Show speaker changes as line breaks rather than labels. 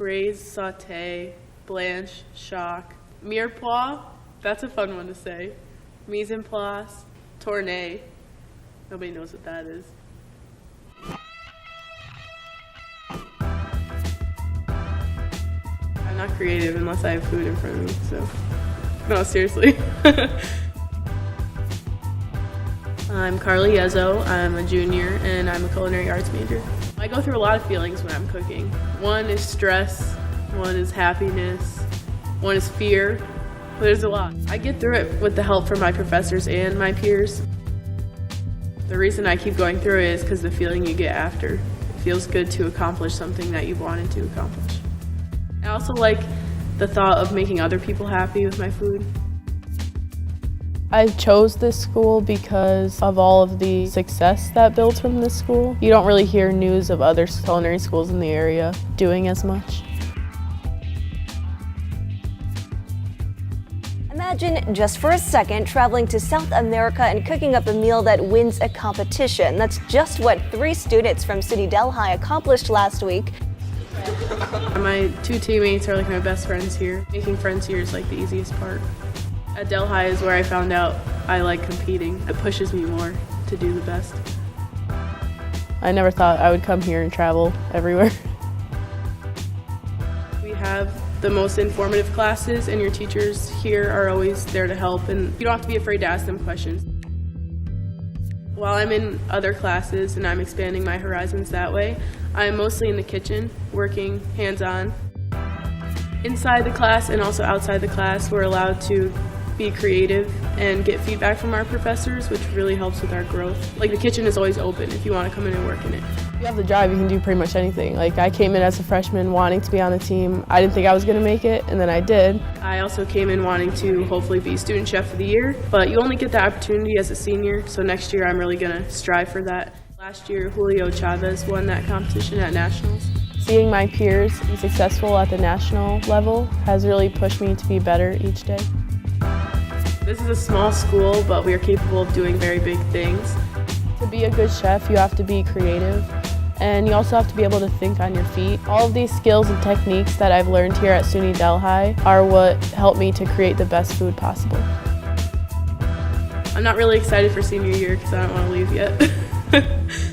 Braise, saute, blanch, choc. Mirepoix, that's a fun one to say. Mise en place, tourner. Nobody knows what that is. I'm not creative unless I have food in front of me, so. No, seriously. I'm Carly Yezzo. I'm a junior and I'm a culinary arts major. I go through a lot of feelings when I'm cooking. One is stress, one is happiness, one is fear. There's a lot. I get through it with the help from my professors and my peers. The reason I keep going through it is because the feeling you get after. It feels good to accomplish something that you've wanted to accomplish. I also like the thought of making other people happy with my food.
I chose this school because of all of the success that builds from this school. You don't really hear news of other culinary schools in the area doing as much.
Imagine just for a second traveling to South America and cooking up a meal that wins a competition. That's just what 3 students from SUNY Delhi accomplished last week.
My 2 teammates are like my best friends here. Making friends here is like the easiest part. At Delhi is where I found out I like competing. It pushes me more to do the best.
I never thought I would come here and travel everywhere.
We have the most informative classes and your teachers here are always there to help and you don't have to be afraid to ask them questions. While I'm in other classes and I'm expanding my horizons that way, I'm mostly in the kitchen, working hands-on. Inside the class and also outside the class, we're allowed to be creative and get feedback from our professors, which really helps with our growth. Like the kitchen is always open if you want to come in and work in it.
If you have the drive, you can do pretty much anything. Like I came in as a freshman wanting to be on the team. I didn't think I was going to make it, and then I did.
I also came in wanting to hopefully be student chef of the year, but you only get the opportunity as a senior, so next year I'm really going to strive for that. Last year, Julio Chavez won that competition at nationals.
Seeing my peers be successful at the national level has really pushed me to be better each day.
This is a small school, but we are capable of doing very big things.
To be a good chef, you have to be creative, and you also have to be able to think on your feet. All of these skills and techniques that I've learned here at SUNY Delhi are what help me to create the best food possible.
I'm not really excited for senior year because I don't want to leave yet.